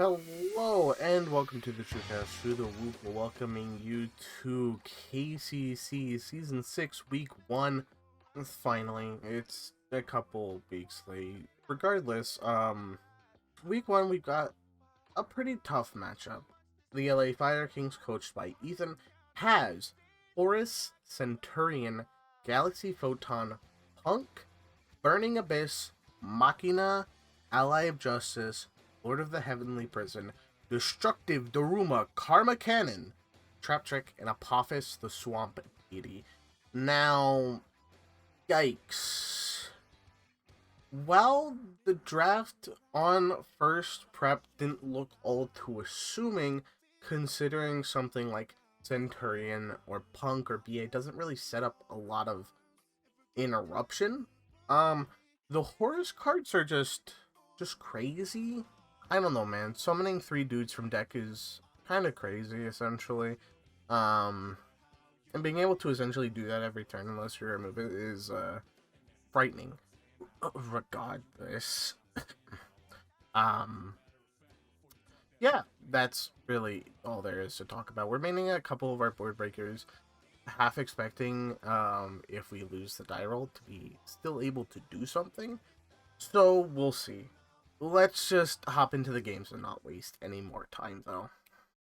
Hello and welcome to the Chucast through the Whoop, welcoming you to KCC Season 6 Week 1. Finally, it's a couple weeks late. Regardless, Week 1 we got a pretty tough matchup. The LA Fire Kings, coached by Ethan, has Horus, Centur-ION, Galaxy Photon, P.U.N.K, Burning Abyss, Machina, Ally of Justice, Lord of the Heavenly Prison, Destructive Daruma, Karma Cannon, Trap Trick, and Apophis the Swamp Deity. Now, yikes. While the draft on first prep didn't look all too assuming, considering something like Centur-ION or P.U.N.K or BA doesn't really set up a lot of interruption, the Horus cards are just crazy. I don't know, man. Summoning 3 dudes from deck is kind of crazy, essentially. And being able to essentially do that every turn, unless you remove it, is frightening. Regardless. Yeah, that's really all there is to talk about. We're maining a couple of our board breakers, half expecting, if we lose the die roll, to be still able to do something. So, we'll see. Let's just hop into the games and not waste any more time, though.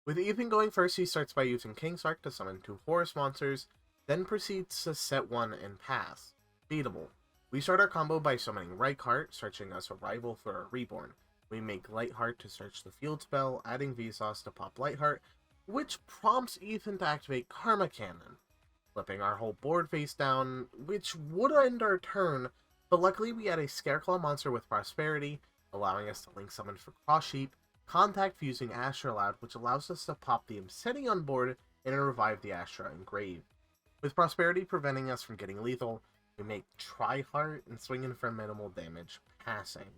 With Ethan going first, he starts by using King's Arc to summon 2 Horus monsters, then proceeds to set 1 and pass. Beatable. We start our combo by summoning Reichheart, searching us a rival for a Reborn. We make Lightheart to search the field spell, adding Vsauce to pop Lightheart, which prompts Ethan to activate Karma Cannon, flipping our whole board face down, which would end our turn, but luckily we had a Scareclaw monster with Prosperity, allowing us to link summon for Cross Sheep, contact fusing Astrolabe, which allows us to pop the Obsidian on board and revive the Astra engraved. With Prosperity preventing us from getting lethal, we make Tryheart and swing in for minimal damage, passing.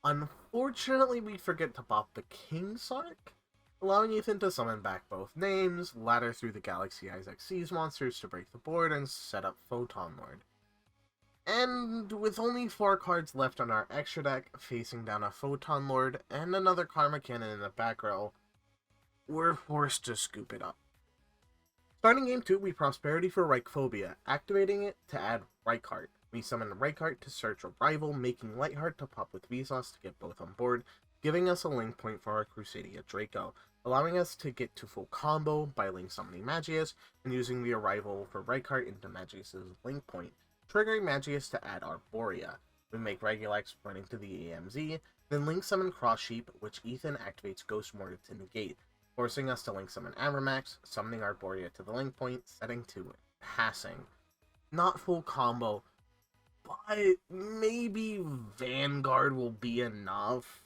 Unfortunately, we forget to pop the King's Arc, allowing Ethan to summon back both names, ladder through the Galaxy Isaac Seas monsters to break the board, and set up Photon Lord. And with only 4 cards left on our extra deck, facing down a Photon Lord and another Karma Cannon in the back row, we're forced to scoop it up. Starting game 2, we Prosperity for Reichphobia, activating it to add Reichheart. We summon Reichheart to search a rival, making Lightheart to pop with Vsauce to get both on board, giving us a link point for our Crusadia Draco, allowing us to get to full combo by link summoning Magius and using the arrival for Reichheart into Magius' link point, triggering Magius to add Arborea. We make Regulax running to the AMZ, then link summon Cross Sheep, which Ethan activates Ghost Mortar to negate, forcing us to link summon Avramax, summoning Arborea to the link point, setting 2, passing. Not full combo, but maybe Vanguard will be enough.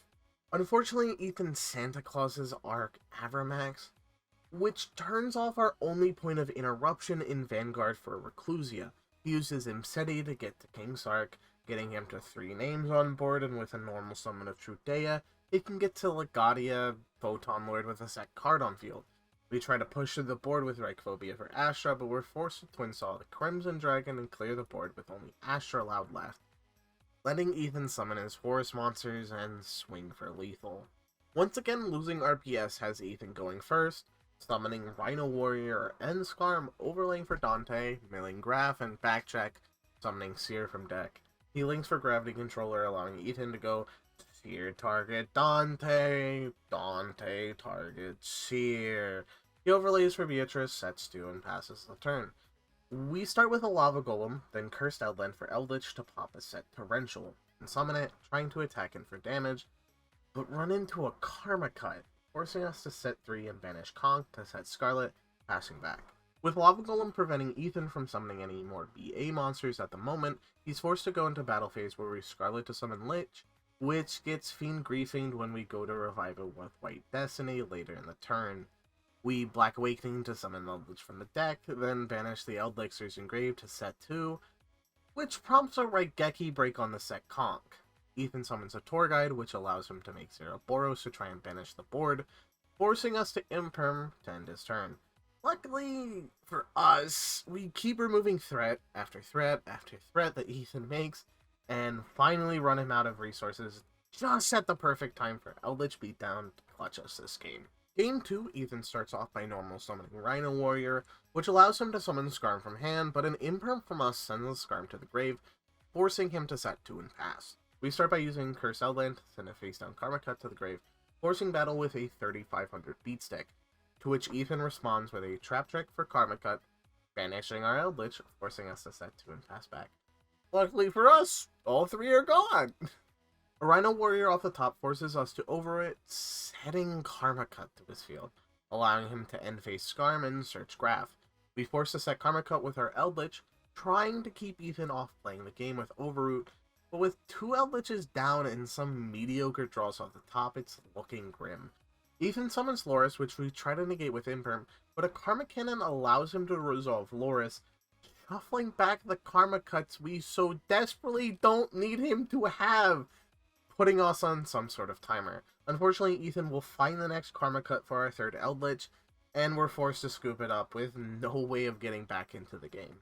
Unfortunately, Ethan Santa Claus's Arc Avramax, which turns off our only point of interruption in Vanguard for Reclusia. He uses Imseti to get to King's Arc, getting him to 3 names on board, and with a normal summon of Truthea, he can get to Legadia, Photon Lord with a set card on field. We try to push to the board with Reichphobia for Astra, but we're forced to Twin Saw the Crimson Dragon and clear the board with only Astrolabe left, letting Ethan summon his Horus monsters and swing for lethal. Once again, losing RPS has Ethan going first, summoning Rhino Warrior and Skarm, overlaying for Dante, milling Graph, and backcheck, summoning Seer from deck. He links for Gravity Controller, allowing Ethan to go Seer target Dante, Dante target Seer. He overlays for Beatrice, sets 2, and passes the turn. We start with a Lava Golem, then Cursed Outland for Eldlich to pop a set Torrential, and summon it, trying to attack it for damage, but run into a Karma Cut, forcing us to set 3 and banish K.C.C to set Scarlet, passing back. With Lava Golem preventing Ethan from summoning any more BA monsters at the moment, he's forced to go into battle phase where we Scarlet to summon Lich, which gets Fiend Griefinged when we go to revive it with White Destiny later in the turn. We Black Awakening to summon Eldlich from the deck, then banish the Eldlich's Engraved to set 2, which prompts a Raigeki break on the set K.C.C. Ethan summons a Tour Guide, which allows him to make Boros to try and banish the board, forcing us to Imperm to end his turn. Luckily for us, we keep removing threat after threat after threat that Ethan makes, and finally run him out of resources just at the perfect time for Eldlich beatdown to clutch us this game. Game 2, Ethan starts off by normal summoning Rhino Warrior, which allows him to summon Scarm from hand, but an imperm from us sends the Scarm to the grave, forcing him to set 2 and pass. We start by using Curse Eldland to send a face-down Karma Cut to the grave, forcing battle with a 3500 beat stick, to which Ethan responds with a Trap Trick for Karma Cut, banishing our Eldlich, forcing us to set 2 and pass back. Luckily for us, all 3 are gone! A Rhino Warrior off the top forces us to overwrite, setting Karma Cut to his field, allowing him to end phase Scarm and search Graph. We force to set Karma Cut with our Eldlich, trying to keep Ethan off playing the game with Overroot, but with 2 Eldliches down and some mediocre draws off the top, it's looking grim. Ethan summons Horus, which we try to negate with Imperm, but a Karma Cannon allows him to resolve Horus, shuffling back the Karma Cuts we so desperately don't need him to have, putting us on some sort of timer. Unfortunately, Ethan will find the next Karma Cut for our 3rd Eldlich, and we're forced to scoop it up with no way of getting back into the game.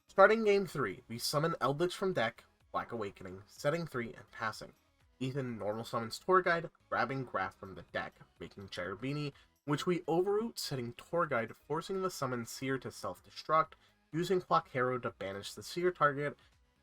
Starting game 3, we summon Eldlich from deck, Black Awakening, setting 3 and passing. Ethan normal summons Tour Guide, grabbing Graph from the deck, making Cherubini, which we overroot, setting Tour Guide, forcing the summon Seer to self-destruct, using Clock Hero to banish the Seer target,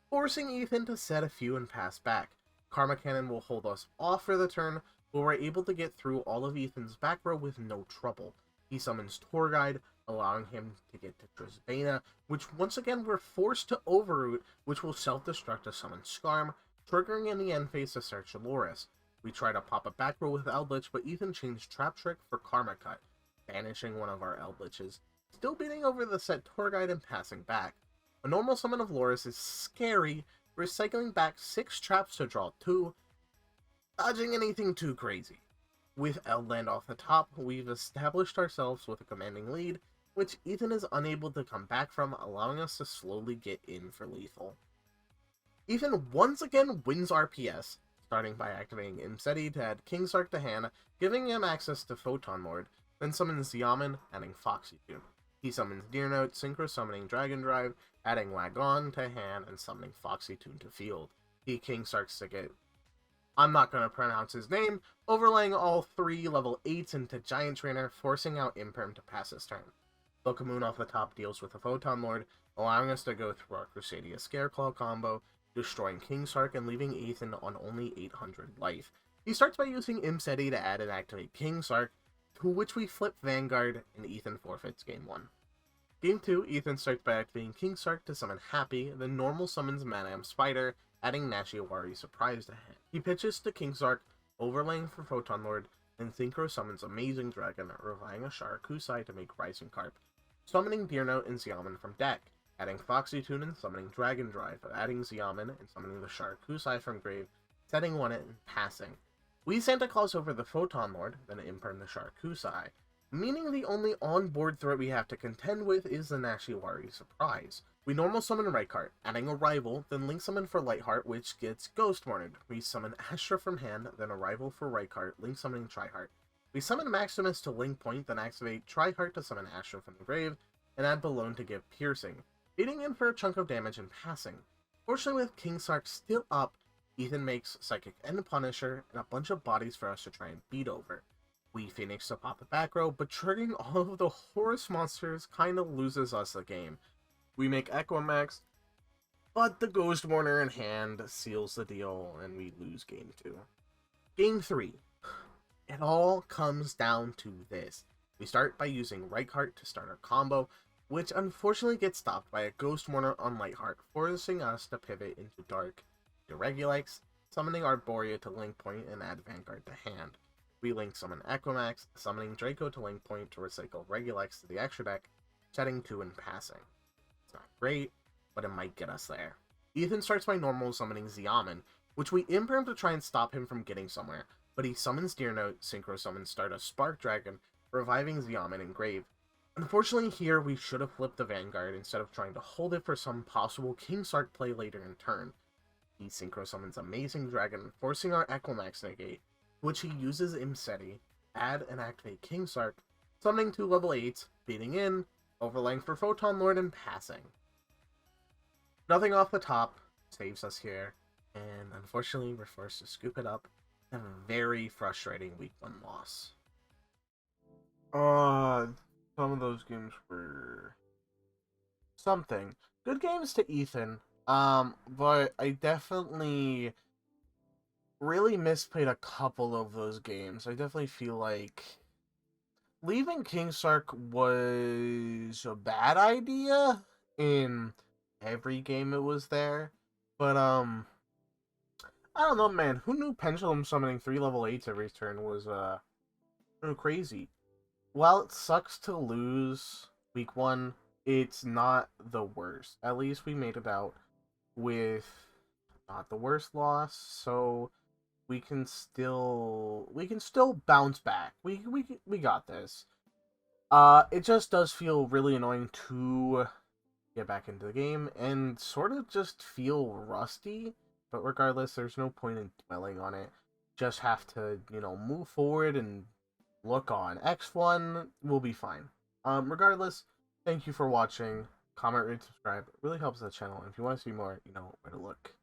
forcing Ethan to set a few and pass back. Karma Cannon will hold us off for the turn, but we're able to get through all of Ethan's back row with no trouble. He summons Tour Guide, allowing him to get to Trisbana, which once again we're forced to overroot, which will self-destruct to summon Scarm, triggering in the end phase to search Horus. We try to pop a back row with Eldlich, but Ethan changed Trap Trick for Karma Cut, banishing one of our Eldliches, still beating over the set Tour Guide and passing back. A normal summon of Horus is scary, recycling back 6 traps to draw 2, dodging anything too crazy. With Eldland off the top, we've established ourselves with a commanding lead, which Ethan is unable to come back from, allowing us to slowly get in for lethal. Ethan once again wins RPS, starting by activating Imseti to add King Sark to hand, giving him access to Photon Lord, then summons Yaman, adding Foxy Toon. He summons Deer Note, synchro summoning Dragon Drive, adding Wagon to hand and summoning Foxy Toon to field. He King Sarks to get, I'm not going to pronounce his name, overlaying all 3 level 8s into Giant Trainer, forcing out Imperm to pass his turn. Book of Moon off the top deals with a Photon Lord, allowing us to go through our Crusadia Scareclaw combo, destroying King Sark and leaving Ethan on only 800 life. He starts by using Imseti to add and activate King Sark, to which we flip Vanguard, and Ethan forfeits game 1. Game 2, Ethan starts by activating King Sark to summon Happy, then normal summons Madame Spider, adding Nashiwari Surprise to hand. He pitches to King Sark, overlaying for Photon Lord, then synchro summons Amazing Dragon, reviving a Sharakusai to make Rising Carp, summoning Deer Note and Xiamen from deck, adding Foxy Toon and summoning Dragon Drive, adding Xiamen and summoning the Sharakusai from grave, setting 1 and passing. We Santa Claus over the Photon Lord, then imperm the Sharakusai, meaning the only on-board threat we have to contend with is the Nashiwari Surprise. We normal summon Rykart, adding a rival, then link summon for Lightheart, which gets Ghost Mortared. We summon Astra from hand, then a rival for Rykart, link summoning Triheart. We summon Maximus to link point, then activate Triheart to summon Astra from the grave, and add Balone to give Piercing, beating in for a chunk of damage and passing. Fortunately, with King Sark still up, Ethan makes Psychic and Punisher, and a bunch of bodies for us to try and beat over. We Phoenix to pop the back row, but triggering all of the Horus monsters kinda loses us the game. We make Equimax, but the Ghost Mourner in hand seals the deal, and we lose game 2. Game 3. It all comes down to this. We start by using Rykart to start our combo, which unfortunately gets stopped by a Ghost Mourner on Lightheart, forcing us to pivot into Dark. Deregulates, summoning Arborea to link point and add Vanguard to hand. We link summon Equimax, summoning Draco to link point to recycle Regulax to the extra deck, setting 2 and passing. It's not great, but it might get us there. Ethan starts by normal summoning Xiamen, which we imperm to try and stop him from getting somewhere, but he summons Deer Note, synchro summons Stardust Spark Dragon, reviving Xiamen in grave. Unfortunately here, we should have flipped the Vanguard instead of trying to hold it for some possible King Sark play later in turn. He synchro summons Amazing Dragon, forcing our Equimax negate, which he uses Imseti, add and activate King Sark, summoning 2 level 8s, beating in, overlaying for Photon Lord and passing. Nothing off the top saves us here, and unfortunately we're forced to scoop it up. A very frustrating week 1 loss. Some of those games were something. Good games to Ethan. But I definitely really misplayed a couple of those games. I definitely feel like leaving King Sark was a bad idea in every game it was there. But I don't know, man. Who knew Pendulum summoning 3 level 8s every turn was crazy. While it sucks to lose week 1, it's not the worst. At least we made it out with not the worst loss, so we can still bounce back. We got this. It just does feel really annoying to get back into the game and sort of just feel rusty. But regardless, there's no point in dwelling on it. Just have to, move forward and look on. X1 will be fine. Regardless, thank you for watching. Comment, rate, subscribe. It really helps the channel. And if you want to see more, you know where to look.